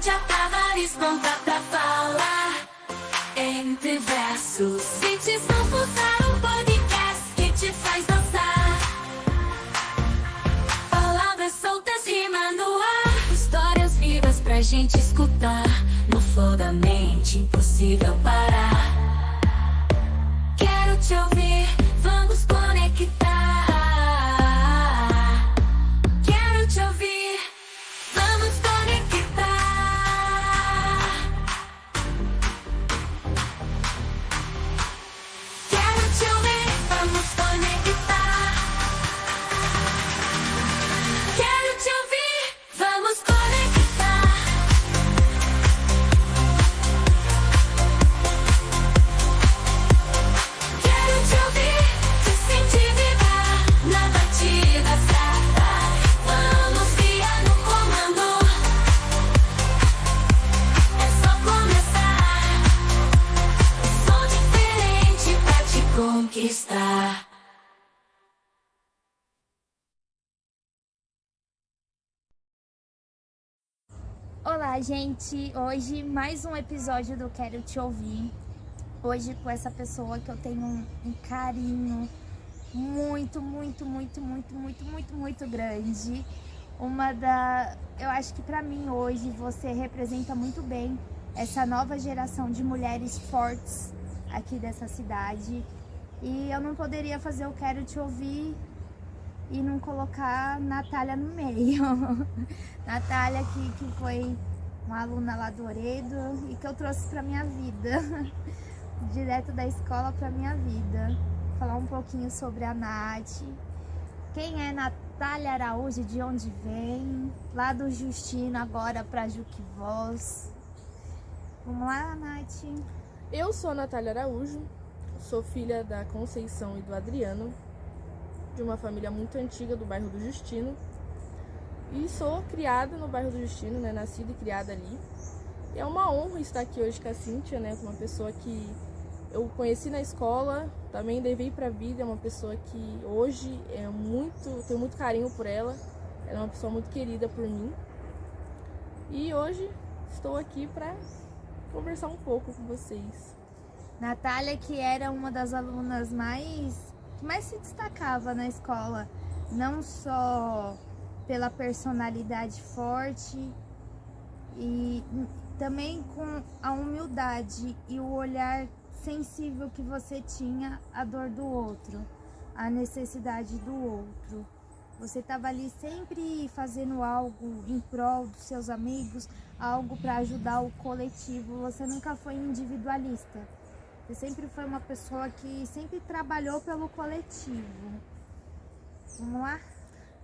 Cíntia Tavares pronta pra falar. Entre versos, beats vão pulsar um podcast que te faz dançar. Palavras soltas, rima no ar. Histórias vivas pra gente escutar. No flow da mente, impossível parar. Quero te ouvir, vamos conectar. Quero te ouvir, vamos conectar. Quero te ouvir, vamos conectar. Quero te ouvir, vamos conectar. Quero te ouvir, te sentir vibrar na batida certa. Vamos guiar no comando. É só começar. Som diferente pra te conquistar. Olá, gente! Hoje mais um episódio do Quero Te Ouvir. Hoje com essa pessoa que eu tenho um carinho muito grande. Eu acho que pra mim hoje você representa muito bem essa nova geração de mulheres fortes aqui dessa cidade. E eu não poderia fazer o Quero Te Ouvir e não colocar Natália no meio. Natália que foi uma aluna lá do Oredo e que eu trouxe pra minha vida, direto da escola pra minha vida. Falar um pouquinho sobre a Nath. Quem é Natália Araújo, de onde vem? Lá do Justino agora pra Juquivoz. Vamos lá, Nath? Eu sou a Natália Araújo, sou filha da Conceição e do Adriano, de uma família muito antiga do bairro do Justino. E sou criada no bairro do Justino, né? Nascida e criada ali. E é uma honra estar aqui hoje com a Cíntia, né? Com uma pessoa que eu conheci na escola, também levei pra vida. É uma pessoa que hoje tenho muito carinho por ela. Ela é uma pessoa muito querida por mim. E hoje estou aqui para conversar um pouco com vocês. Natália, que era uma das alunas que mais se destacava na escola, não só pela personalidade forte e também com a humildade e o olhar sensível que você tinha à dor do outro, à necessidade do outro. Você estava ali sempre fazendo algo em prol dos seus amigos, algo para ajudar o coletivo. Você nunca foi individualista. Você sempre foi uma pessoa que sempre trabalhou pelo coletivo. Vamos lá?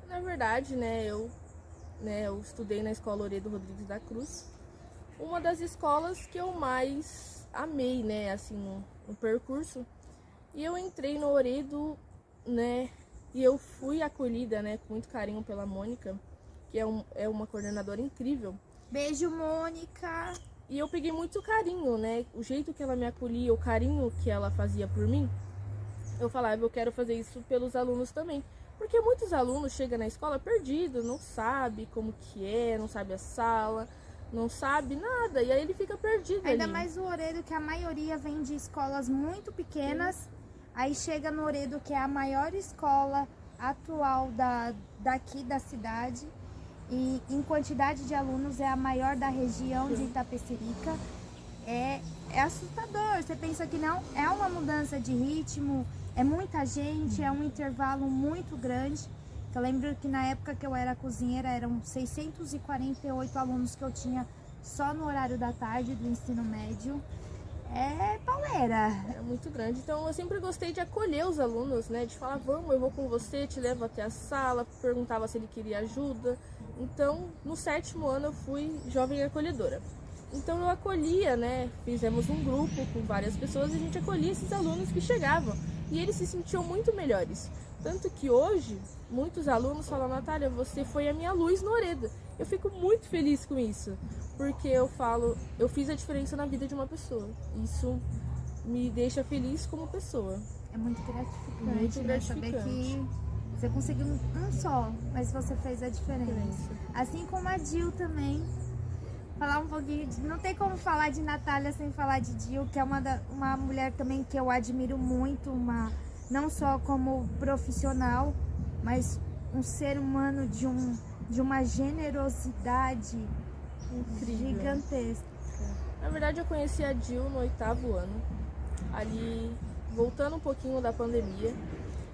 Na verdade, eu estudei na escola Oredo Rodrigues da Cruz, uma das escolas que eu mais amei, né, assim, no percurso. E eu entrei no Oredo, né, e eu fui acolhida, né, com muito carinho pela Mônica, que é uma coordenadora incrível. Beijo, Mônica! E eu peguei muito carinho, né, o jeito que ela me acolhia, o carinho que ela fazia por mim. Eu falava, eu quero fazer isso pelos alunos também. Porque muitos alunos chegam na escola perdido, não sabe como que é, não sabe a sala, não sabe nada, e aí ele fica perdido Ainda ali. mais o Oredo, que a maioria vem de escolas muito pequenas. Sim. Aí chega no Oredo, que é a maior escola atual daqui da cidade. E em quantidade de alunos é a maior da região. Sim. De Itapecerica. É assustador, você pensa que não, é uma mudança de ritmo. É muita gente, é um intervalo muito grande. Eu lembro que na época que eu era cozinheira, eram 648 alunos que eu tinha só no horário da tarde do ensino médio. É pauleira. É muito grande. Então eu sempre gostei de acolher os alunos, né? De falar, vamos, eu vou com você, te levo até a sala, perguntava se ele queria ajuda. Então, no 7º ano eu fui jovem acolhedora. Então eu acolhia, né? Fizemos um grupo com várias pessoas e a gente acolhia esses alunos que chegavam. E eles se sentiam muito melhores. Tanto que hoje, muitos alunos falam, Natália, você foi a minha luz no Oredo. Eu fico muito feliz com isso. Porque eu falo, eu fiz a diferença na vida de uma pessoa. Isso me deixa feliz como pessoa. É muito gratificante, muito gratificante. Saber que você conseguiu um só, mas você fez a diferença. Assim como a Dil também. falar um pouquinho de... Não tem como falar de Natália sem falar de Dil, que é uma mulher também que eu admiro muito, não só como profissional, mas um ser humano de uma generosidade Incrível. gigantesca. Na verdade, eu conheci a Dil no 8º ano, ali, voltando um pouquinho da pandemia,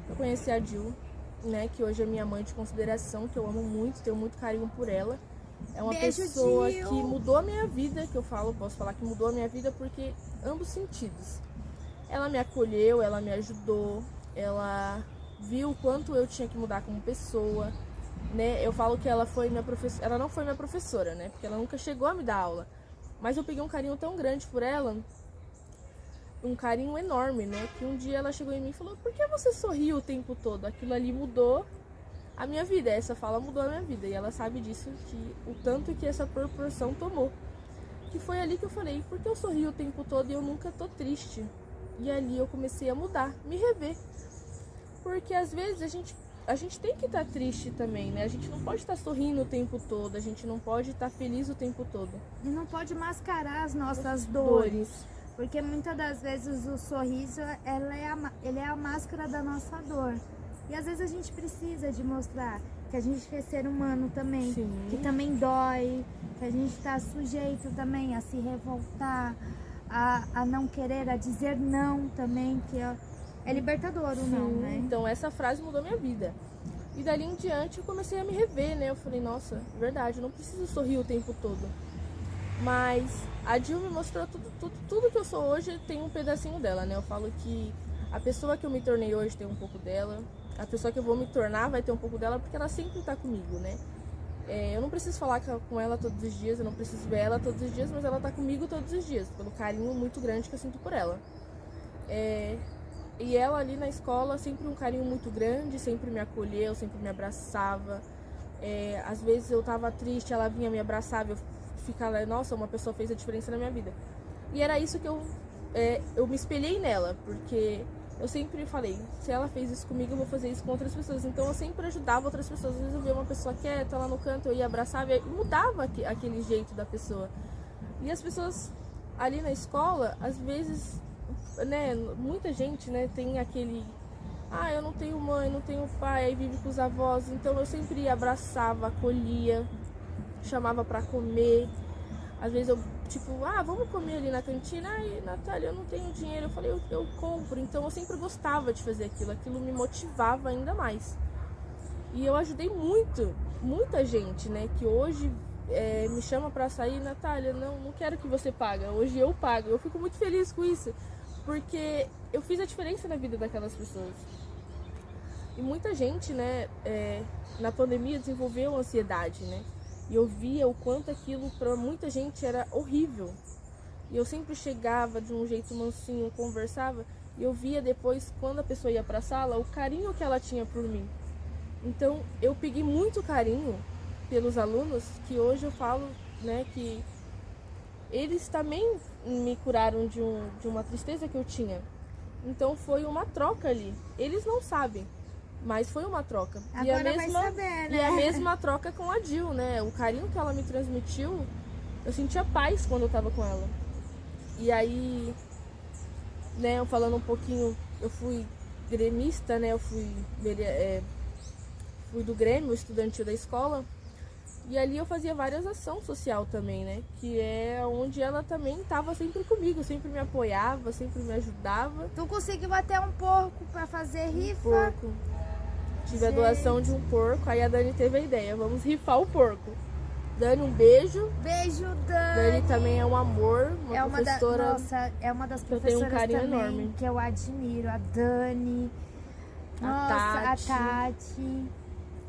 eu conheci a Dil, né, que hoje é minha mãe de consideração, que eu amo muito, tenho muito carinho por ela. É uma Beijo, pessoa Dil. que mudou a minha vida, posso falar que mudou a minha vida porque ambos sentidos. Ela me acolheu, ela me ajudou, ela viu o quanto eu tinha que mudar como pessoa, né? Eu falo que ela foi minha professora, ela não foi minha professora, né? Porque ela nunca chegou a me dar aula. Mas eu peguei um carinho tão grande por ela, um carinho enorme, né? Que um dia ela chegou em mim e falou: por que você sorriu o tempo todo? Aquilo ali mudou a minha vida, essa fala mudou a minha vida. E ela sabe disso, que o tanto que essa proporção tomou. Que foi ali que eu falei: por que eu sorrio o tempo todo e eu nunca tô triste? E ali eu comecei a mudar, me rever. Porque às vezes a gente tem que estar triste também, né? A gente não pode estar sorrindo o tempo todo, a gente não pode estar feliz o tempo todo. E não pode mascarar as nossas dores. Porque muitas das vezes o sorriso, ele é a máscara da nossa dor. E às vezes a gente precisa de mostrar que a gente é ser humano também. Sim. Que também dói, que a gente está sujeito também a se revoltar, a não querer, a dizer não também, que é libertador o não, né? Então essa frase mudou minha vida. E dali em diante eu comecei a me rever, né? Eu falei: nossa, verdade, eu não preciso sorrir o tempo todo. Mas a Dil me mostrou tudo que eu sou hoje tem um pedacinho dela, né? Eu falo que a pessoa que eu me tornei hoje tem um pouco dela, a pessoa que eu vou me tornar vai ter um pouco dela, porque ela sempre tá comigo, né? Eu não preciso falar com ela todos os dias, eu não preciso ver ela todos os dias, mas ela tá comigo todos os dias, pelo carinho muito grande que eu sinto por ela. E ela ali na escola, sempre um carinho muito grande, sempre me acolheu, sempre me abraçava. Às vezes eu tava triste, ela vinha me abraçava, eu ficava: nossa, uma pessoa fez a diferença na minha vida. E era isso que eu me espelhei nela, porque eu sempre falei: se ela fez isso comigo, eu vou fazer isso com outras pessoas. Então eu sempre ajudava outras pessoas. Às vezes eu via uma pessoa quieta lá no canto, eu ia abraçar e mudava aquele jeito da pessoa. E as pessoas ali na escola, às vezes, né, muita gente, né, tem aquele: eu não tenho mãe, não tenho pai, aí vive com os avós. Então eu sempre ia, abraçava, acolhia, chamava pra comer. Às vezes eu, vamos comer ali na cantina. Ai, Natália, eu não tenho dinheiro. Eu falei: eu compro. Então eu sempre gostava de fazer aquilo me motivava ainda mais. E eu ajudei muita gente, né, que hoje me chama pra sair: Natália, não quero que você pague, hoje eu pago. Eu fico muito feliz com isso, porque eu fiz a diferença na vida daquelas pessoas. E muita gente, né, na pandemia desenvolveu ansiedade, né? E eu via o quanto aquilo para muita gente era horrível. E eu sempre chegava de um jeito mansinho, conversava, e eu via depois, quando a pessoa ia para a sala, o carinho que ela tinha por mim. Então eu peguei muito carinho pelos alunos, que hoje eu falo, né, que eles também me curaram de uma tristeza que eu tinha. Então foi uma troca ali. Eles não sabem, mas foi uma troca. Agora vai saber, né? E a mesma troca com a Dil, né? O carinho que ela me transmitiu, eu sentia paz quando eu tava com ela. E aí, né, falando um pouquinho, eu fui gremista, né? Eu fui do Grêmio estudantil da escola. E ali eu fazia várias ações social também, né? Que é onde ela também estava sempre comigo, sempre me apoiava, sempre me ajudava. Tu conseguiu até um porco pra fazer rifa? Porco. Tive a doação de um porco, aí a Dani teve a ideia: vamos rifar o porco. Dani, um beijo. Beijo, Dani. Dani também é um amor, uma professora. Nossa, é uma das que eu tenho um professoras carinho também enorme. que eu admiro. A Dani, a Tati.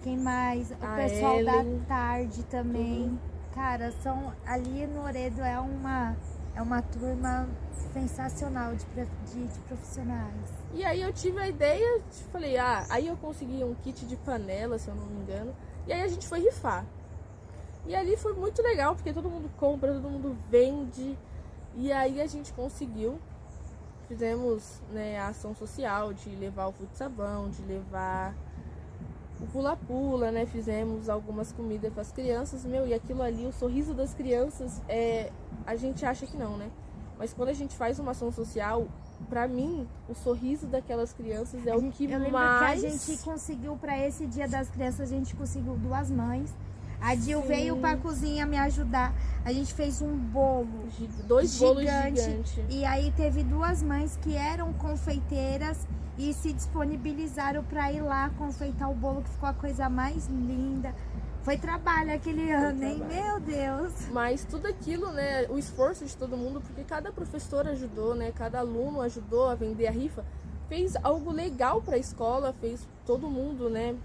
Quem mais? O pessoal da tarde também. Cara, ali no Oredo é uma turma sensacional de profissionais. E aí eu tive a ideia, falei: aí eu consegui um kit de panela, se eu não me engano. E aí a gente foi rifar. E ali foi muito legal, porque todo mundo compra, todo mundo vende. E aí a gente conseguiu. Fizemos, né, a ação social de levar o fio de sabão, de levar o pula-pula, né? Fizemos algumas comidas para as crianças, e aquilo ali, o sorriso das crianças, a gente acha que não, né? Mas quando a gente faz uma ação social, pra mim, o sorriso daquelas crianças é o que Eu lembro mais... que a gente conseguiu, pra esse Dia das Crianças, a gente conseguiu 2 mães. A Dil veio pra cozinha me ajudar. A gente fez um bolo 2 bolos gigantes. E aí teve 2 mães que eram confeiteiras e se disponibilizaram pra ir lá confeitar o bolo, que ficou a coisa mais linda. Foi trabalho aquele ano, hein? Meu Deus! Mas tudo aquilo, né? O esforço de todo mundo, porque cada professor ajudou, né? Cada aluno ajudou a vender a rifa. Fez algo legal pra escola, fez todo mundo, né?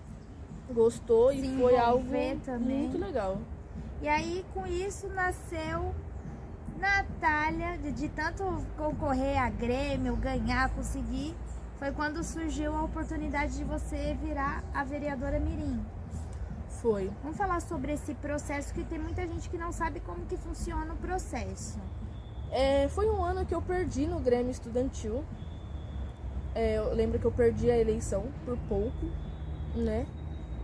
Gostou e foi algo também. muito legal. E aí, com isso, nasceu Natália, de tanto concorrer a Grêmio, ganhar, conseguir. Foi quando surgiu a oportunidade de você virar a vereadora Mirim. Foi. Vamos falar sobre esse processo, que tem muita gente que não sabe como que funciona o processo. Foi um ano que eu perdi no Grêmio Estudantil. Eu lembro que eu perdi a eleição por pouco, né?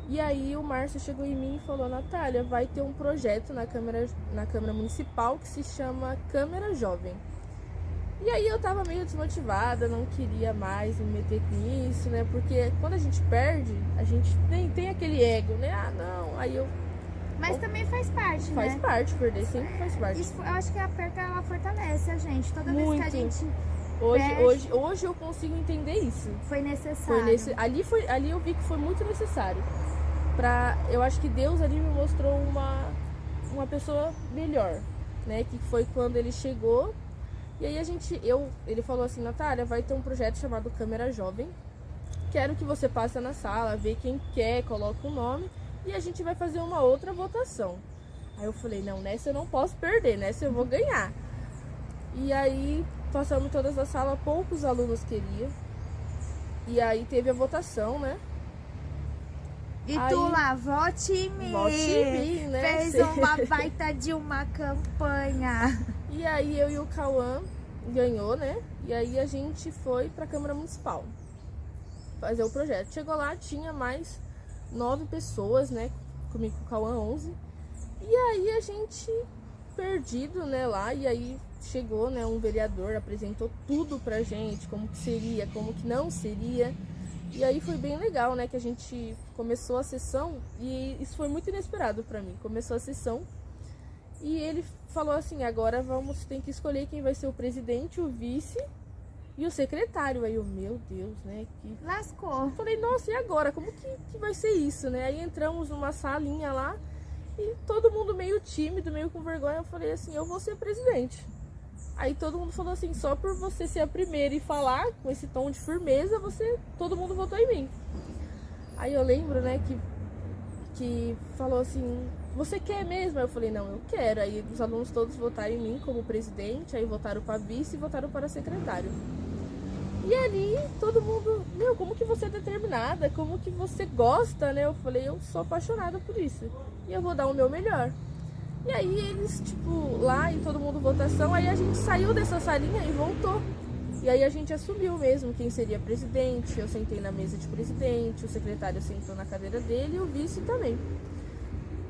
E aí o Márcio chegou em mim e falou: Natália, vai ter um projeto na Câmara Municipal que se chama Câmara Jovem. E aí eu tava meio desmotivada, não queria mais me meter com isso, né? Porque quando a gente perde, a gente tem aquele ego, né? Ah, não, aí eu... Mas também faz parte, Faz né? parte, perder sempre faz parte. Isso, eu acho que a perca, ela fortalece a gente. Toda vez que a gente Hoje eu consigo entender isso. foi necessário. Ali eu vi que foi muito necessário. Eu acho que Deus ali me mostrou uma pessoa melhor, né? Que foi quando ele chegou. E aí ele falou assim: Natália, vai ter um projeto chamado Câmara Jovem. Quero que você passe na sala, vê quem quer, coloca o nome e a gente vai fazer uma outra votação. Aí eu falei: não, nessa eu não posso perder, nessa eu vou ganhar. E aí passamos todas as salas, poucos alunos queriam. E aí teve a votação, né? E aí, tu lá, vote em mim. Vote em mim, né? Fez uma baita de uma campanha. E aí eu e o Cauã ganhou, né? E aí a gente foi pra Câmara Municipal fazer o projeto. Chegou lá, tinha mais 9 pessoas, né? Comigo com o Cauã, 11. E aí a gente perdido, né, lá. E aí chegou, né, um vereador, apresentou tudo pra gente, como que seria, como que não seria. E aí foi bem legal, né, que a gente começou a sessão e isso foi muito inesperado pra mim. Começou a sessão e ele falou assim: agora tem que escolher quem vai ser o presidente, o vice e o secretário. Aí eu, meu Deus, né, que... Lascou. Eu falei: nossa, e agora? Como que vai ser isso, né? Aí entramos numa salinha lá e todo mundo meio tímido, meio com vergonha. Eu falei assim: eu vou ser presidente. Aí todo mundo falou assim: só por você ser a primeira e falar com esse tom de firmeza, todo mundo votou em mim. Aí eu lembro, né, que falou assim: você quer mesmo? Aí eu falei: não, eu quero. Aí os alunos todos votaram em mim como presidente, aí votaram para vice e votaram para secretário. E ali todo mundo: meu, como que você é determinada? Como que você gosta, né? Eu falei: eu sou apaixonada por isso e eu vou dar o meu melhor. E aí eles, tipo, lá e todo mundo votação, aí a gente saiu dessa salinha e voltou. E aí a gente assumiu mesmo quem seria presidente. Eu sentei na mesa de presidente, o secretário sentou na cadeira dele e o vice também.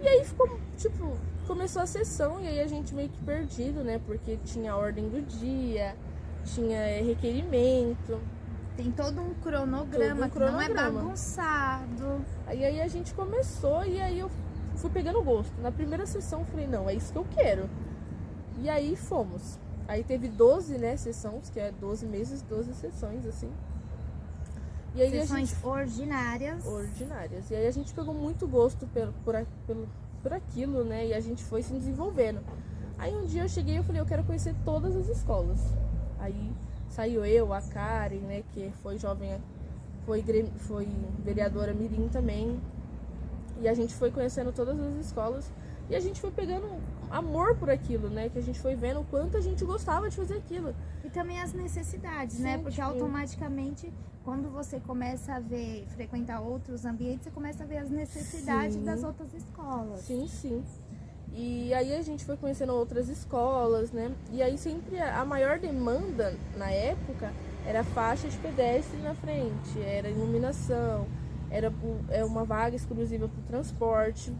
E aí ficou, tipo, começou a sessão e aí a gente meio que perdido, né? Porque tinha a ordem do dia, tinha requerimento. Tem todo um cronograma, que não é bagunçado. Aí a gente começou e aí eu fui pegando gosto. Na primeira sessão eu falei: não, é isso que eu quero. E aí fomos. Aí teve 12, né, sessões, que é 12 meses, 12 sessões, assim. E aí sessões ordinárias. Ordinárias. E aí a gente pegou muito gosto por aquilo, né, e a gente foi se desenvolvendo. Aí um dia eu cheguei e falei: eu quero conhecer todas as escolas. Aí saiu eu, a Karen, né, que foi foi vereadora Mirim também. E a gente foi conhecendo todas as escolas e a gente foi pegando amor por aquilo, né? Que a gente foi vendo o quanto a gente gostava de fazer aquilo. E também as necessidades, Sim, né? Porque tipo... automaticamente, quando você começa a frequentar outros ambientes, você começa a ver as necessidades das outras escolas. Sim, sim. E aí a gente foi conhecendo outras escolas, né? E aí sempre a maior demanda na época era faixa de pedestre na frente, era iluminação, é uma vaga exclusiva para o transporte.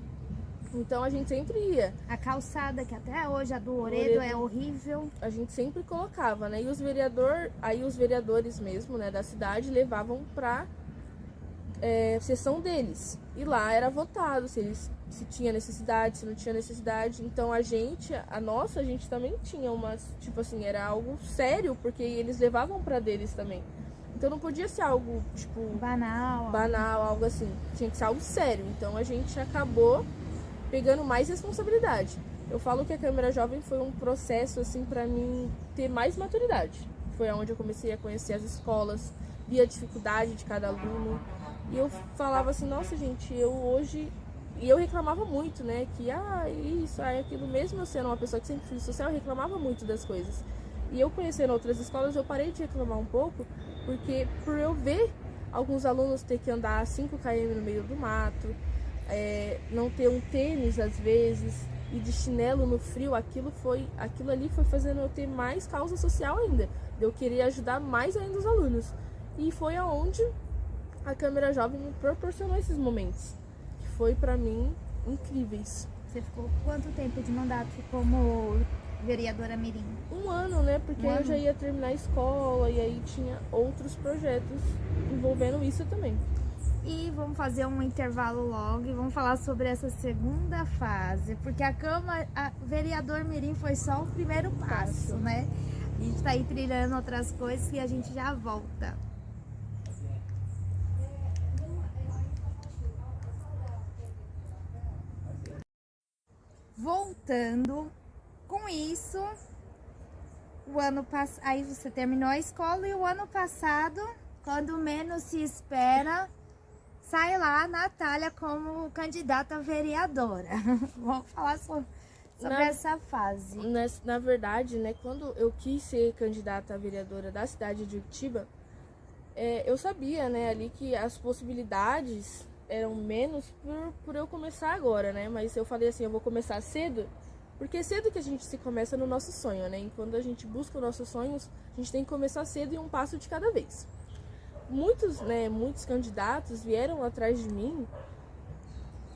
Então a gente sempre ia. A calçada, que até hoje a do Oredo é horrível. A gente sempre colocava, né? E os vereadores mesmo, né, da cidade levavam pra sessão deles. E lá era votado se tinha necessidade, se não tinha necessidade. Então a gente também tinha umas, tipo assim, era algo sério, porque eles levavam pra deles também. Então não podia ser algo, tipo, banal, algo assim. Tinha que ser algo sério. Então a gente acabou pegando mais responsabilidade. Eu falo que a Câmara Jovem foi um processo, assim, pra mim ter mais maturidade. Foi onde eu comecei a conhecer as escolas, via a dificuldade de cada aluno. E eu falava assim, nossa, gente, E eu reclamava muito, né, que, isso, aquilo. Mesmo eu sendo uma pessoa que sempre fiz social, eu reclamava muito das coisas. E eu conhecendo outras escolas, eu parei de reclamar um pouco, porque por eu ver alguns alunos ter que andar 5 km no meio do mato, não ter um tênis às vezes, e de chinelo no frio, aquilo ali foi fazendo eu ter mais causa social ainda, eu queria ajudar mais ainda os alunos. E foi aonde a Câmara Jovem me proporcionou esses momentos, que foi pra mim incríveis. Você ficou quanto tempo de mandato como vereadora mirim? 1 ano, né? Porque eu já ia terminar a escola e aí tinha outros projetos envolvendo isso também. E vamos fazer um intervalo logo e vamos falar sobre essa segunda fase, porque a vereador mirim foi só o primeiro passo, né? A gente tá aí trilhando outras coisas e a gente já volta. Voltando, com isso, aí você terminou a escola e o ano passado, quando menos se espera, sai lá a Natália como candidata a vereadora. Vamos falar sobre essa fase. Na verdade, né, quando eu quis ser candidata a vereadora da cidade de Uritiba, eu sabia, né, ali que as possibilidades eram menos por eu começar agora, né? Mas eu falei assim, eu vou começar cedo, porque é cedo que a gente se começa no nosso sonho, né? E quando a gente busca os nossos sonhos, a gente tem que começar cedo e um passo de cada vez. Muitos candidatos vieram atrás de mim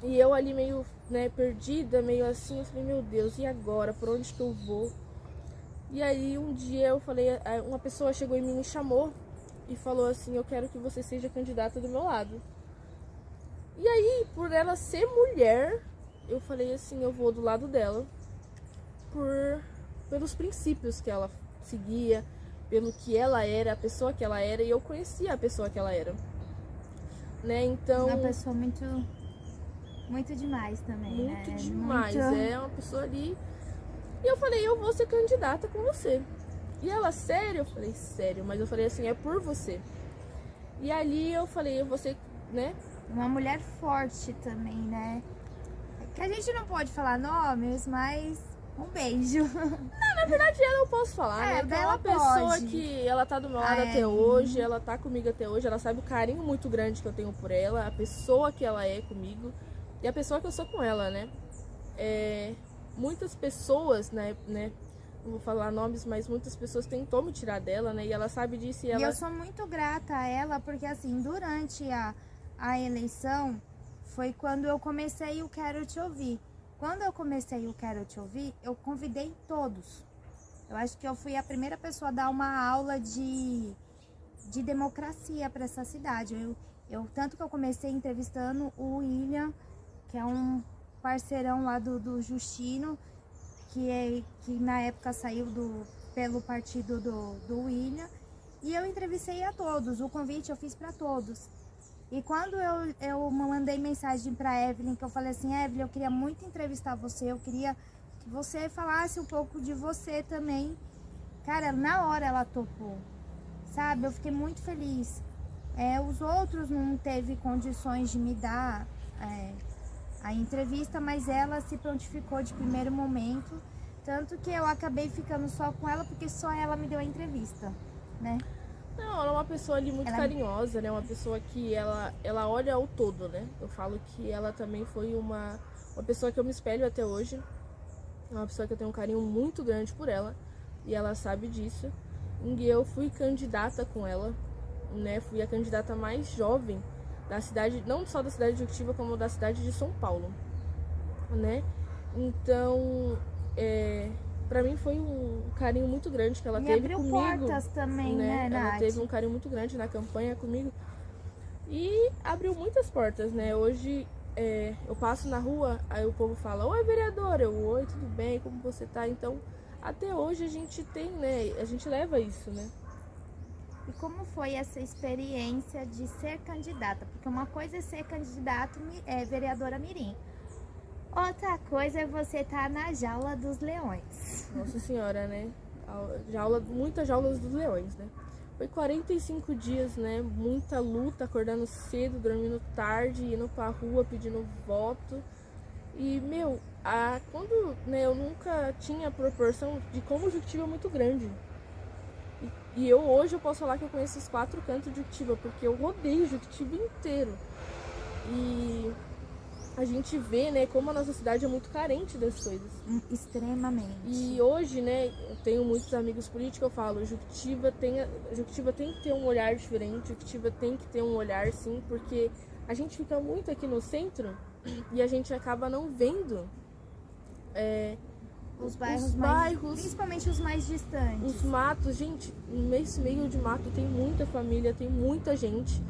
e eu ali meio, né, perdida, meio assim, eu falei, meu Deus, e agora? Por onde que eu vou? E aí um dia eu falei, uma pessoa chegou em mim e me chamou e falou assim, eu quero que você seja candidata do meu lado. E aí, por ela ser mulher, eu falei assim, eu vou do lado dela pelos princípios que ela seguia, pelo que ela era, a pessoa que ela era, e eu conhecia a pessoa que ela era, né? Então, uma pessoa muito demais também, muito né? Demais, é uma pessoa ali. E eu falei, eu vou ser candidata com você. E ela, sério? Eu falei, sério, mas eu falei assim, é por você. E ali eu falei, eu vou ser, né? Uma mulher forte também, né? Que a gente não pode falar nomes, mas um beijo. Não, na verdade ela eu posso falar, né? Porque é uma pessoa que ela tá do meu lado até hoje, ela tá comigo até hoje, ela sabe o carinho muito grande que eu tenho por ela, a pessoa que ela é comigo e a pessoa que eu sou com ela, né? Muitas pessoas, né, não vou falar nomes, mas muitas pessoas tentou me tirar dela, né? E ela sabe disso e ela... E eu sou muito grata a ela, porque assim, durante a eleição, foi quando eu comecei o Quero Te Ouvir. Quando eu comecei o Quero Te Ouvir, eu convidei todos. Eu acho que eu fui a primeira pessoa a dar uma aula de democracia para essa cidade. Tanto que eu comecei entrevistando o William, que é um parceirão lá do Justino, que na época saiu pelo partido do William. E eu entrevistei a todos, o convite eu fiz para todos. E quando eu mandei mensagem para Evelyn, que eu falei assim, Evelyn, eu queria muito entrevistar você, eu queria que você falasse um pouco de você também. Cara, na hora ela topou, sabe? Eu fiquei muito feliz. Os outros não teve condições de me dar a entrevista, mas ela se prontificou de primeiro momento. Tanto que eu acabei ficando só com ela, porque só ela me deu a entrevista, né? Não, ela é uma pessoa ali muito carinhosa, né? Uma pessoa que ela olha ao todo, né? Eu falo que ela também foi uma pessoa que eu me espelho até hoje. É uma pessoa que eu tenho um carinho muito grande por ela. E ela sabe disso. E eu fui candidata com ela, né? Fui a candidata mais jovem da cidade, não só da cidade de Juquitiba, como da cidade de São Paulo, né? Então, pra mim foi um carinho muito grande que ela teve abriu comigo. portas também, né, Ela Nath? teve um carinho muito grande na campanha comigo e abriu muitas portas, né? Hoje eu passo na rua, aí o povo fala: oi, vereadora, oi, tudo bem, como você tá? Então, até hoje a gente tem, né? A gente leva isso, né? E como foi essa experiência de ser candidata? Porque uma coisa é ser candidato, vereadora mirim. Outra coisa é você estar na jaula dos leões. Nossa senhora, né? Muitas jaulas dos leões, né? Foi 45 dias, né? Muita luta, acordando cedo, dormindo tarde, indo pra rua pedindo voto. E, quando, né, eu nunca tinha a proporção de como Juquitiba é muito grande. E hoje eu posso falar que eu conheço os 4 cantos de Juquitiba, porque eu rodei Juquitiba inteiro. E a gente vê, né, como a nossa cidade é muito carente das coisas. Extremamente. E hoje, né, eu tenho muitos amigos políticos, eu falo, Juquitiba tem que ter um olhar diferente, Juquitiba tem que ter um olhar, sim, porque a gente fica muito aqui no centro e a gente acaba não vendo os bairros, principalmente os mais distantes. Os matos, gente, nesse meio de mato tem muita família, tem muita gente.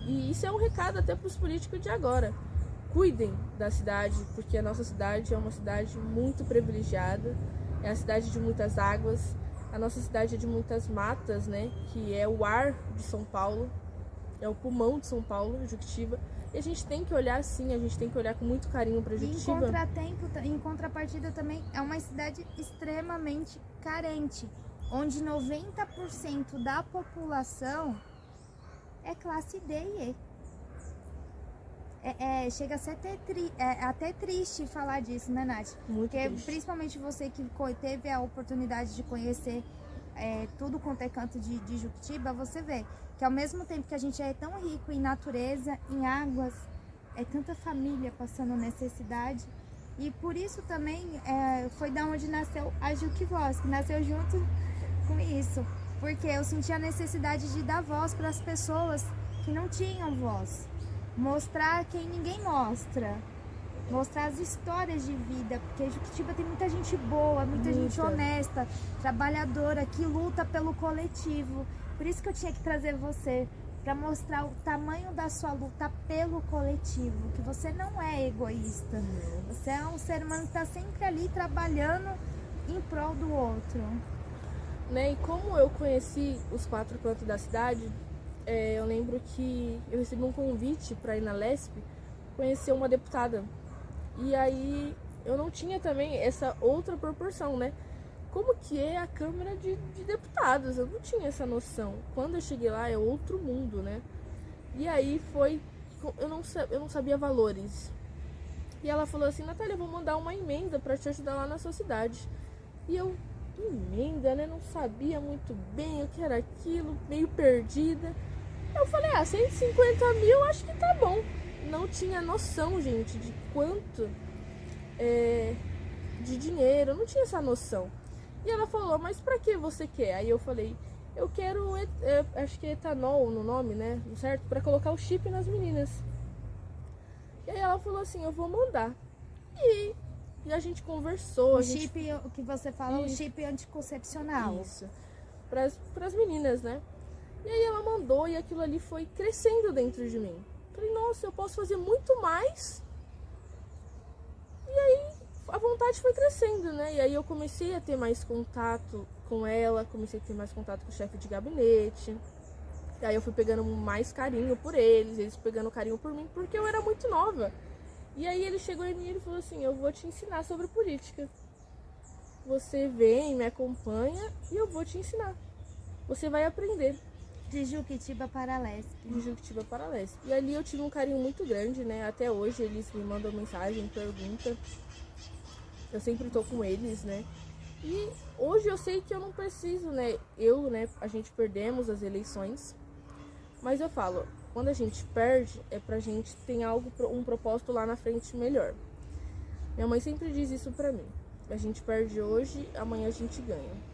E isso é um recado até para os políticos de agora. Cuidem da cidade, porque a nossa cidade é uma cidade muito privilegiada, é a cidade de muitas águas, a nossa cidade é de muitas matas, né, que é o ar de São Paulo, é o pulmão de São Paulo, Juquitiba, e a gente tem que olhar assim, a gente tem que olhar com muito carinho para Juquitiba. Em contrapartida também, é uma cidade extremamente carente, onde 90% da população é classe D e E. Chega a ser até triste falar disso, né, Nath? Muito Porque triste. principalmente você que teve a oportunidade de conhecer tudo quanto é canto de Juquitiba, você vê que ao mesmo tempo que a gente é tão rico em natureza, em águas, é tanta família passando necessidade. E por isso também foi da onde nasceu a Juquivoz, que nasceu junto com isso. Porque eu senti a necessidade de dar voz para as pessoas que não tinham voz. Mostrar quem ninguém mostra. Mostrar as histórias de vida. Porque Juquitiba tem muita gente boa, muita gente honesta, trabalhadora, que luta pelo coletivo. Por isso que eu tinha que trazer você, para mostrar o tamanho da sua luta pelo coletivo. Que você não é egoísta. Você é um ser humano que está sempre ali trabalhando em prol do outro. Né? E como eu conheci os 4 cantos da cidade, eu lembro que eu recebi um convite para ir na Lesp conhecer uma deputada. E aí eu não tinha também essa outra proporção, né? Como que é a Câmara de Deputados? Eu não tinha essa noção. Quando eu cheguei lá é outro mundo, né? E aí eu não sabia valores. E ela falou assim: Natália, eu vou mandar uma emenda para te ajudar lá na sua cidade. E eu, emenda, né? Não sabia muito bem o que era aquilo, meio perdida. Eu falei: 150 mil acho que tá bom. Não tinha noção, gente, de quanto de dinheiro, eu não tinha essa noção. E ela falou: mas pra que você quer? Aí eu falei: eu quero, acho que é etanol no nome, né? Certo? Pra colocar o chip nas meninas. E aí ela falou assim: eu vou mandar. E a gente conversou. Chip, o que você fala, o chip anticoncepcional. Isso. Pras meninas, né? E aí ela mandou e aquilo ali foi crescendo dentro de mim. Falei: nossa, eu posso fazer muito mais. E aí a vontade foi crescendo, né? E aí eu comecei a ter mais contato com ela, comecei a ter mais contato com o chefe de gabinete. E aí eu fui pegando mais carinho por eles pegando carinho por mim, porque eu era muito nova. E aí ele chegou em mim e falou assim: eu vou te ensinar sobre política. Você vem, me acompanha e eu vou te ensinar. Você vai aprender. De Juquitiba para a Lesp. De Juquitiba para a Lesp. E ali eu tive um carinho muito grande, né? Até hoje eles me mandam mensagem, perguntam. Eu sempre tô com eles, né? E hoje eu sei que eu não preciso, né? A gente perdemos as eleições. Mas eu falo, quando a gente perde, é pra gente ter um propósito lá na frente melhor. Minha mãe sempre diz isso pra mim. A gente perde hoje, amanhã a gente ganha.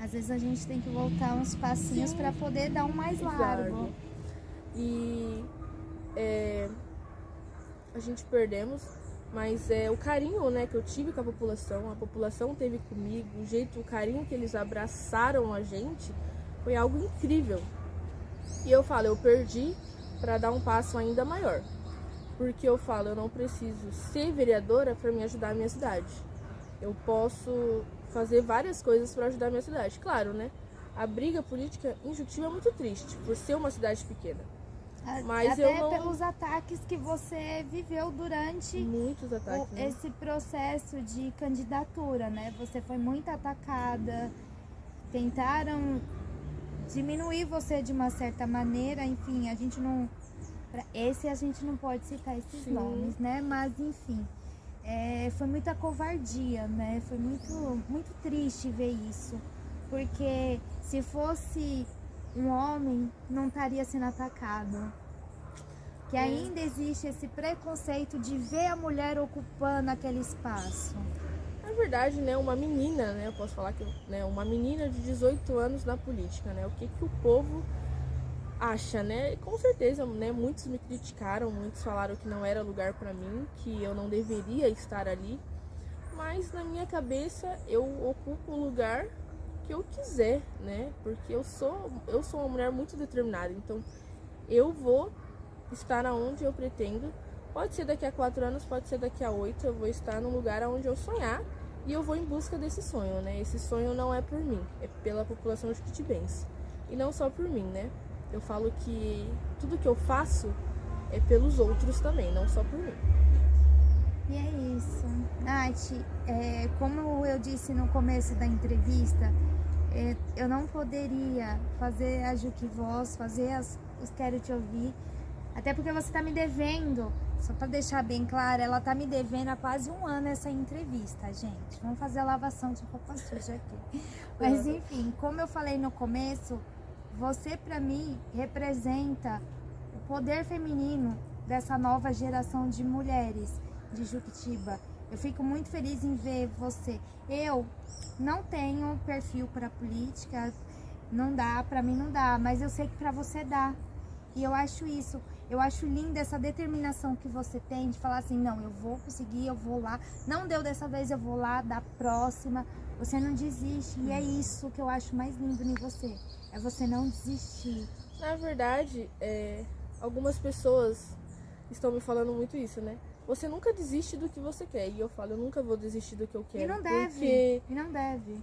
Às vezes a gente tem que voltar uns passinhos para poder dar um mais largo. E a gente perdemos, mas o carinho, né, que eu tive com a população teve comigo, o carinho que eles abraçaram a gente foi algo incrível. E eu falo, eu perdi para dar um passo ainda maior, porque eu falo, eu não preciso ser vereadora para me ajudar a minha cidade. Eu posso fazer várias coisas para ajudar a minha cidade, claro, né? A briga política em Juquitiba é muito triste, por ser uma cidade pequena. Mas até eu não... pelos ataques que você viveu durante muitos ataques, né? esse processo de candidatura, né? Você foi muito atacada, tentaram diminuir você de uma certa maneira, enfim, a gente não pode citar esses Sim. nomes, né? Mas enfim, foi muita covardia, né? Foi muito triste ver isso, porque se fosse um homem, não estaria sendo atacado. Que ainda existe esse preconceito de ver a mulher ocupando aquele espaço. Na verdade, né, uma menina, né, eu posso falar que, né, uma menina de 18 anos na política, né, o que o povo acha, né? Com certeza, né, muitos me criticaram, muitos falaram que não era lugar pra mim, que eu não deveria estar ali, mas na minha cabeça eu ocupo o lugar que eu quiser, né? Porque eu sou uma mulher muito determinada, então eu vou estar aonde eu pretendo. Pode ser daqui a 4 anos, pode ser daqui a 8, eu vou estar no lugar onde eu sonhar e eu vou em busca desse sonho, né? Esse sonho não é por mim, é pela população juquitibense. E não só por mim, né? Eu falo que tudo que eu faço é pelos outros também, não só por mim. E é isso. Nath, como eu disse no começo da entrevista, eu não poderia fazer a Juque Voz, fazer os Quero Te Ouvir, até porque você está me devendo, só para deixar bem claro, ela está me devendo há quase 1 ano essa entrevista, gente. Vamos fazer a lavação de roupa suja aqui. Mas enfim, como eu falei no começo, você para mim representa o poder feminino dessa nova geração de mulheres de Juquitiba. Eu fico muito feliz em ver você. Eu não tenho perfil para política, não dá, para mim não dá, mas eu sei que para você dá. E eu acho isso, eu acho linda essa determinação que você tem de falar assim, não, eu vou conseguir, eu vou lá, não deu dessa vez, eu vou lá, da próxima, você não desiste. E é isso que eu acho mais lindo em você, é você não desistir. Na verdade, algumas pessoas estão me falando muito isso, né? Você nunca desiste do que você quer. E eu falo, eu nunca vou desistir do que eu quero. E não deve, porque e não deve.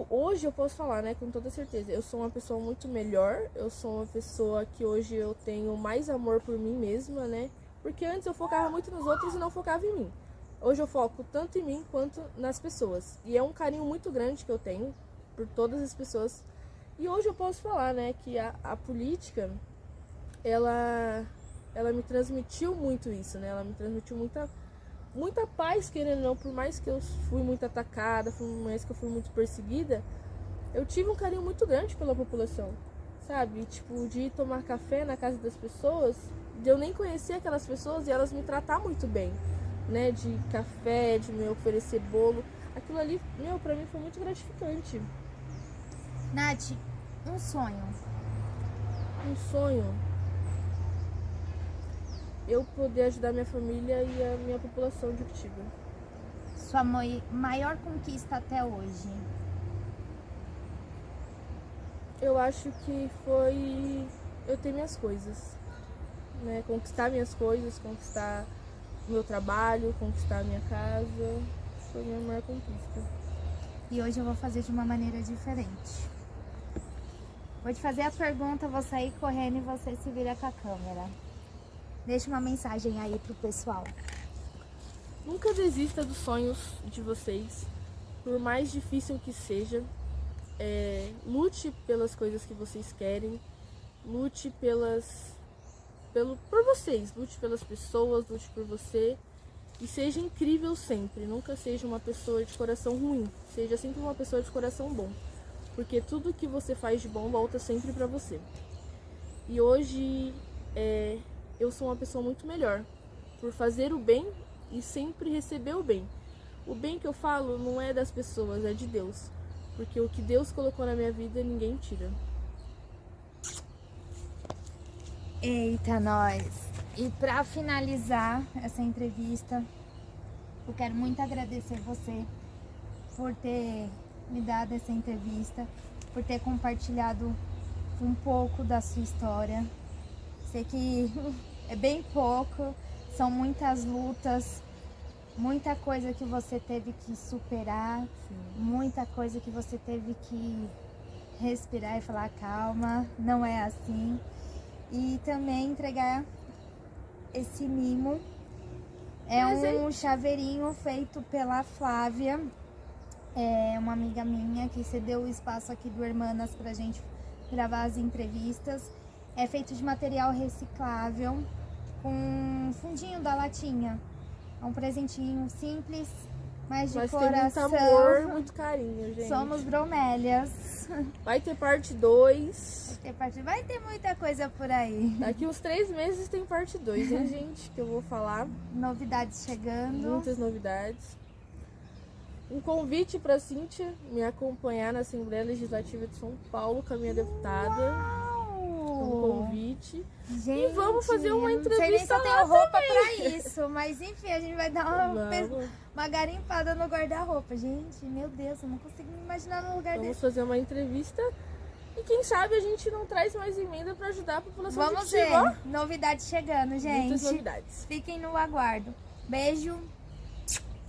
hoje eu posso falar, né, com toda certeza, eu sou uma pessoa muito melhor, eu sou uma pessoa que hoje eu tenho mais amor por mim mesma, né? Porque antes eu focava muito nos outros e não focava em mim. Hoje eu foco tanto em mim quanto nas pessoas. E é um carinho muito grande que eu tenho por todas as pessoas. E hoje eu posso falar, né, que a política, ela me transmitiu muito isso, né? Ela me transmitiu muita paz, querendo ou não, por mais que eu fui muito atacada, por mais que eu fui muito perseguida, eu tive um carinho muito grande pela população, sabe? Tipo, de ir tomar café na casa das pessoas, de eu nem conhecer aquelas pessoas e elas me tratar muito bem, né? De café, de me oferecer bolo. Aquilo ali, pra mim foi muito gratificante. Nath, um sonho. Um sonho... eu poder ajudar minha família e a minha população de Juquitiba. Sua maior conquista até hoje? Eu acho que foi eu ter minhas coisas, né? Conquistar minhas coisas, conquistar meu trabalho, conquistar minha casa. Foi a minha maior conquista. E hoje eu vou fazer de uma maneira diferente. Vou te fazer a pergunta, vou sair correndo e você se vira com a câmera. Deixa uma mensagem aí pro pessoal. Nunca desista dos sonhos de vocês, por mais difícil que seja. Lute pelas coisas que vocês querem, lute por vocês, lute pelas pessoas, lute por você e seja incrível sempre. Nunca seja uma pessoa de coração ruim, seja sempre uma pessoa de coração bom, porque tudo que você faz de bom volta sempre pra você. E hoje eu sou uma pessoa muito melhor por fazer o bem e sempre receber o bem. O bem que eu falo não é das pessoas, é de Deus. Porque o que Deus colocou na minha vida, ninguém tira. Eita, nós! E para finalizar essa entrevista, eu quero muito agradecer você por ter me dado essa entrevista, por ter compartilhado um pouco da sua história. Sei que é bem pouco, são muitas lutas, muita coisa que você teve que superar, muita coisa que você teve que respirar e falar calma, não é assim. E também entregar esse mimo. É um chaveirinho feito pela Flávia, é uma amiga minha que cedeu o espaço aqui do Hermanas pra gente gravar as entrevistas. É feito de material reciclável, com um fundinho da latinha. É um presentinho simples, mas de coração. Tem muito amor, muito carinho, gente. Somos bromélias. Vai ter parte 2. Vai ter muita coisa por aí. Daqui uns 3 meses tem parte 2, hein, gente? Que eu vou falar. Novidades chegando. Muitas novidades. Um convite para Cíntia me acompanhar na Assembleia Legislativa de São Paulo com a minha deputada. Um convite. Gente, e vamos fazer uma entrevista. Não sei nem se eu tenho lá roupa também. pra isso, mas enfim, a gente vai dar uma garimpada no guarda-roupa. Gente, meu Deus, eu não consigo me imaginar num lugar Vamos desse. fazer uma entrevista e quem sabe a gente não traz mais emenda para ajudar a população. Vamos de ver. Pitiguá. Novidades chegando, gente. Muitas novidades. Fiquem no aguardo. Beijo.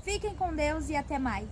Fiquem com Deus e até mais.